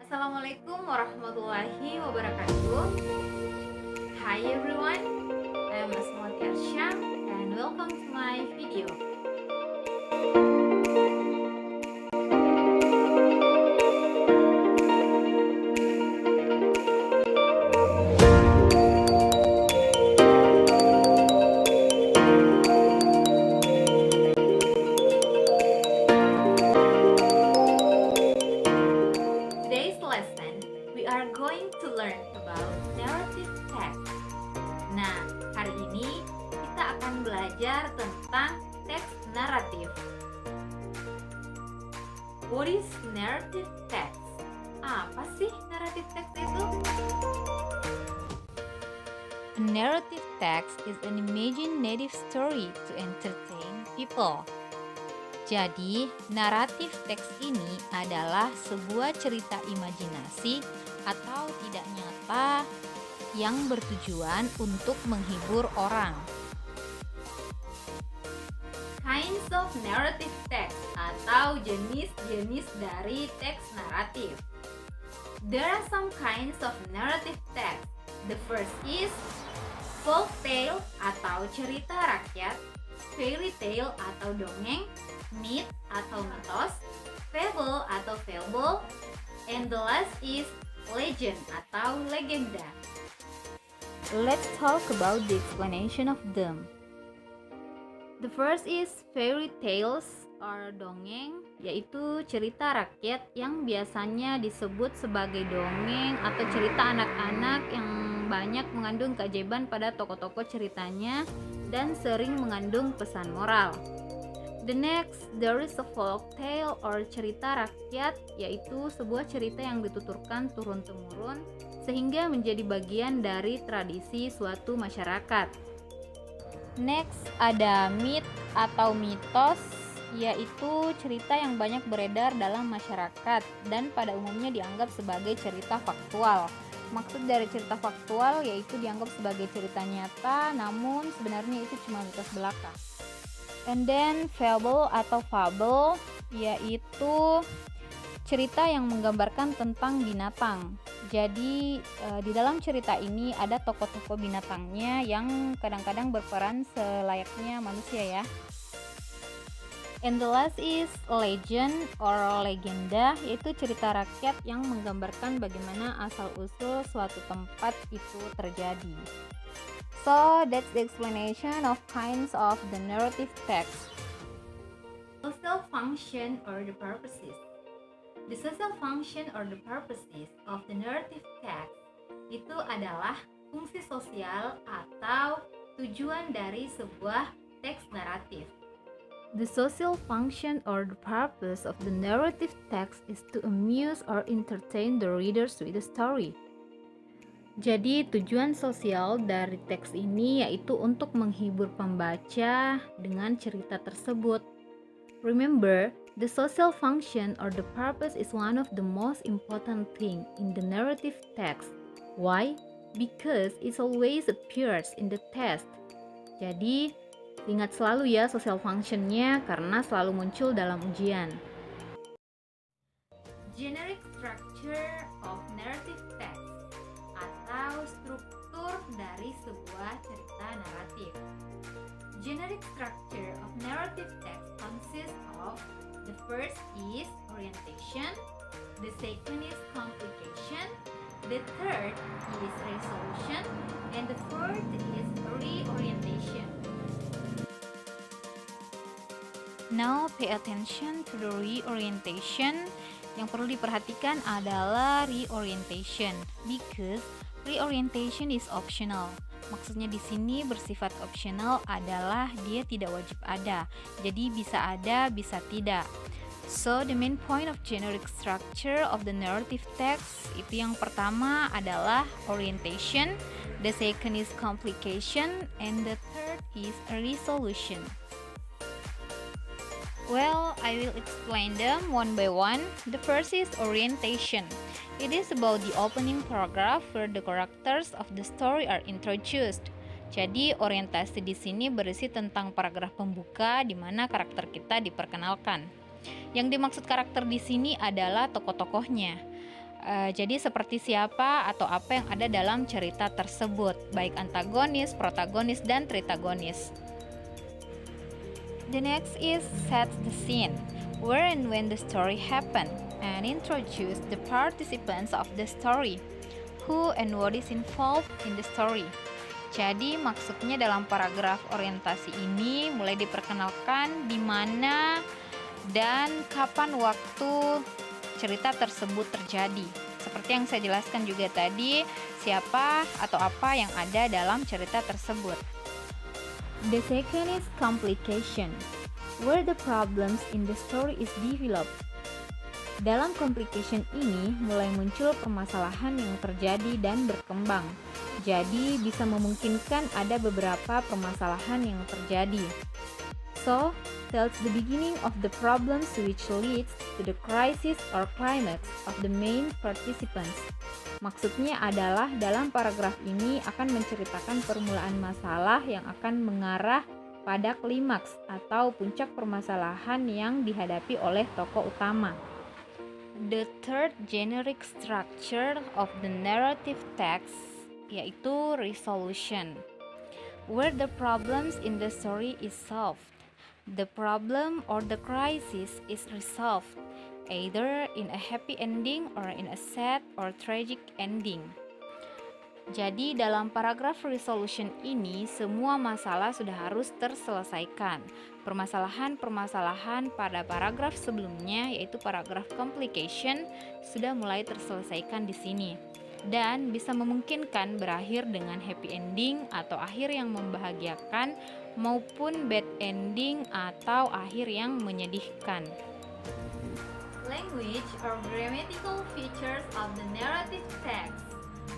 Assalamualaikum warahmatullahi wabarakatuh. Hi everyone, I'm Asma Tiarsya and welcome to my video. Today's lesson, we are going to learn about narrative text. Nah, hari ini kita akan belajar tentang teks naratif. What is narrative text? Apa sih narrative text itu? A narrative text is an imaginative story to entertain people. Jadi, naratif teks ini adalah sebuah cerita imajinasi atau tidak nyata yang bertujuan untuk menghibur orang. Kinds of narrative text atau jenis-jenis dari teks naratif. There are some kinds of narrative text. The first is folk tale atau cerita rakyat, fairy tale atau dongeng, myth atau mitos, fable atau fable, and the last is legend atau legenda. Let's talk about the explanation of them. The first is fairy tales or dongeng, yaitu cerita rakyat yang biasanya disebut sebagai dongeng atau cerita anak-anak yang banyak mengandung keajaiban pada tokoh-tokoh ceritanya dan sering mengandung pesan moral. The next, there is a folk tale or cerita rakyat, yaitu sebuah cerita yang dituturkan turun-temurun sehingga menjadi bagian dari tradisi suatu masyarakat. Next, ada myth atau mitos, yaitu cerita yang banyak beredar dalam masyarakat dan pada umumnya dianggap sebagai cerita faktual. Maksud dari cerita faktual yaitu dianggap sebagai cerita nyata, namun sebenarnya itu cuma mitos belaka. And then fable atau fable, yaitu cerita yang menggambarkan tentang binatang. Jadi di dalam cerita ini ada tokoh-tokoh binatangnya yang kadang-kadang berperan selayaknya manusia ya. And the last is legend or legenda, yaitu cerita rakyat yang menggambarkan bagaimana asal-usul suatu tempat itu terjadi. So that's the explanation of kinds of the narrative text. Social function or the purposes. The social function or the purposes of the narrative text itu adalah fungsi sosial atau tujuan dari sebuah teks naratif. The social function or the purpose of the narrative text is to amuse or entertain the readers with the story. Jadi tujuan sosial dari teks ini yaitu untuk menghibur pembaca dengan cerita tersebut. Remember, the social function or the purpose is one of the most important thing in the narrative text. Why? Because it always appears in the text. Jadi, ingat selalu ya social functionnya karena selalu muncul dalam ujian. Generic structure of narrative text atau struktur dari sebuah cerita naratif. Generic structure of narrative text consists of the first is orientation, the second is complication, the third is resolution, and the fourth is reorientation. Now pay attention to the reorientation. Yang perlu diperhatikan adalah reorientation because reorientation is optional. Maksudnya di sini bersifat optional adalah dia tidak wajib ada. Jadi bisa ada, bisa tidak. So the main point of generic structure of the narrative text itu yang pertama adalah orientation, the second is complication, and the third is resolution. Well, I will explain them one by one. The first is orientation. It is about the opening paragraph where the characters of the story are introduced. Jadi, orientasi di sini berisi tentang paragraf pembuka di mana karakter kita diperkenalkan. Yang dimaksud karakter di sini adalah tokoh-tokohnya. Jadi seperti siapa atau apa yang ada dalam cerita tersebut, baik antagonis, protagonis, dan tritagonis. The next is set the scene, where and when the story happened, and introduce the participants of the story, who and what is involved in the story. Jadi maksudnya dalam paragraf orientasi ini mulai diperkenalkan di mana dan kapan waktu cerita tersebut terjadi. Seperti yang saya jelaskan juga tadi, siapa atau apa yang ada dalam cerita tersebut. The second is complication, where the problems in the story is developed. Dalam complication ini mulai muncul permasalahan yang terjadi dan berkembang. Jadi bisa memungkinkan ada beberapa permasalahan yang terjadi. So, tells the beginning of the problems which leads to the crisis or climax of the main participants. Maksudnya adalah dalam paragraf ini akan menceritakan permulaan masalah yang akan mengarah pada klimaks atau puncak permasalahan yang dihadapi oleh tokoh utama. The third generic structure of the narrative text yaitu resolution, where the problems in the story is solved. The problem or the crisis is resolved, either in a happy ending or in a sad or tragic ending. Jadi dalam paragraf resolution ini semua masalah sudah harus terselesaikan. Permasalahan-permasalahan pada paragraf sebelumnya yaitu paragraf complication sudah mulai terselesaikan di sini dan bisa memungkinkan berakhir dengan happy ending atau akhir yang membahagiakan maupun bad ending atau akhir yang menyedihkan. Language or grammatical features of the narrative text.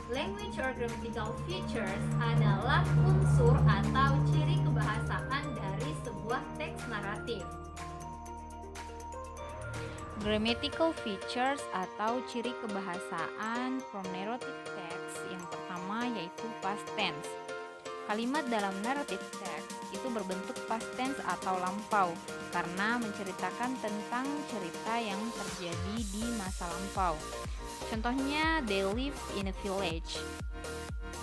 Language or grammatical features adalah unsur atau ciri kebahasaan dari sebuah teks naratif. Grammatical features atau ciri kebahasaan from narrative text yang pertama yaitu past tense. Kalimat dalam narrative text itu berbentuk past tense atau lampau karena menceritakan tentang cerita yang terjadi di masa lampau. Contohnya, they live in a village.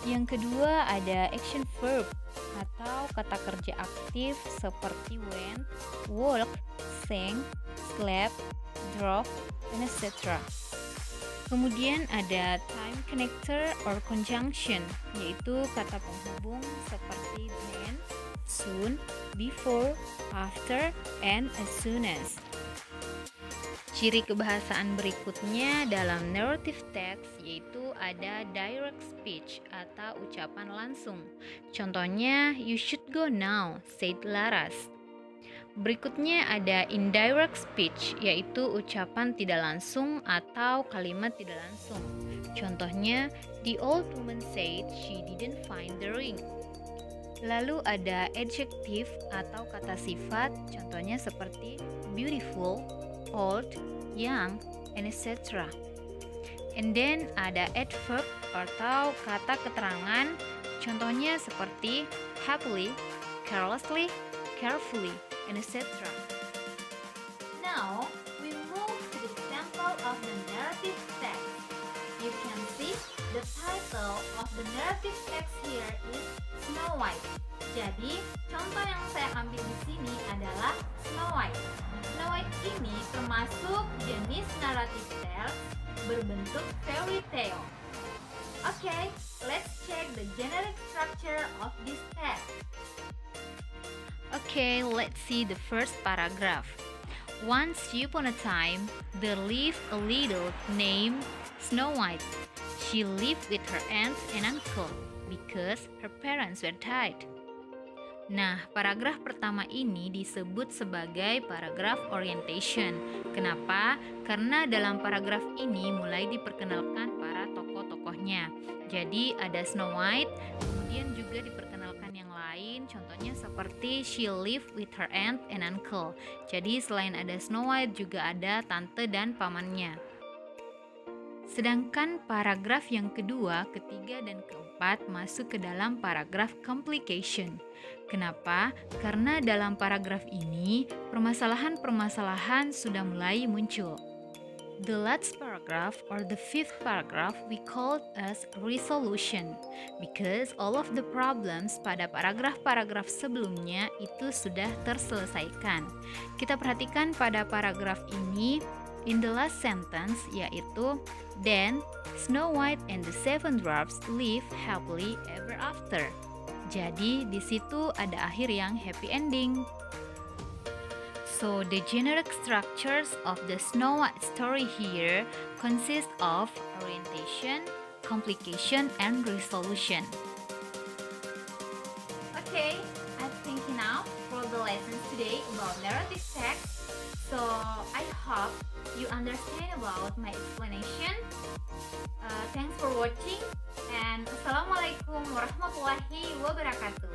Yang kedua ada action verb atau kata kerja aktif seperti went, walk, sang, slept, drove, and etc. Kemudian ada time connector or conjunction, yaitu kata penghubung seperti then, soon, before, after, and as soon as. Ciri kebahasaan berikutnya dalam narrative text yaitu ada direct speech atau ucapan langsung. Contohnya, you should go now, said Laras. Berikutnya ada indirect speech, yaitu ucapan tidak langsung atau kalimat tidak langsung. Contohnya, the old woman said she didn't find the ring. Lalu ada adjective atau kata sifat, contohnya seperti beautiful, old, young, and etc. And then ada adverb atau kata keterangan, contohnya seperti happily, carelessly, carefully, and etc. Now, we move to the example of the narrative text. You can see the title of the narrative text here is Snow White. Jadi, contoh yang saya ambil di sini adalah Snow White. Snow White ini termasuk jenis narrative text berbentuk fairy tale. Okay, let's check the generic structure of this text. Okay, let's see the first paragraph. Once upon a time, there lived a little named Snow White. She lived with her aunt and uncle because her parents were died. Nah, paragraf pertama ini disebut sebagai paragraf orientation. Kenapa? Karena dalam paragraf ini mulai diperkenalkan para tokoh-tokohnya. Jadi ada Snow White, kemudian juga diperkenalkan yang lain, contohnya seperti she lived with her aunt and uncle. Jadi selain ada Snow White juga ada tante dan pamannya. Sedangkan paragraf yang kedua, ketiga, dan keempat masuk ke dalam paragraf complication. Kenapa? Karena dalam paragraf ini permasalahan-permasalahan sudah mulai muncul. The last paragraph or the fifth paragraph we called as resolution because all of the problems pada paragraf-paragraf sebelumnya itu sudah terselesaikan. Kita perhatikan pada paragraf ini in the last sentence yaitu then Snow White and the Seven Dwarfs live happily ever after. Jadi di situ ada akhir yang happy ending. So the generic structures of the Snow White story here consist of orientation, complication, and resolution. Okay, I think enough for the lessons today about narrative text. So I hope you understand about my explanation. Thanks for watching and Assalamualaikum warahmatullahi wabarakatuh.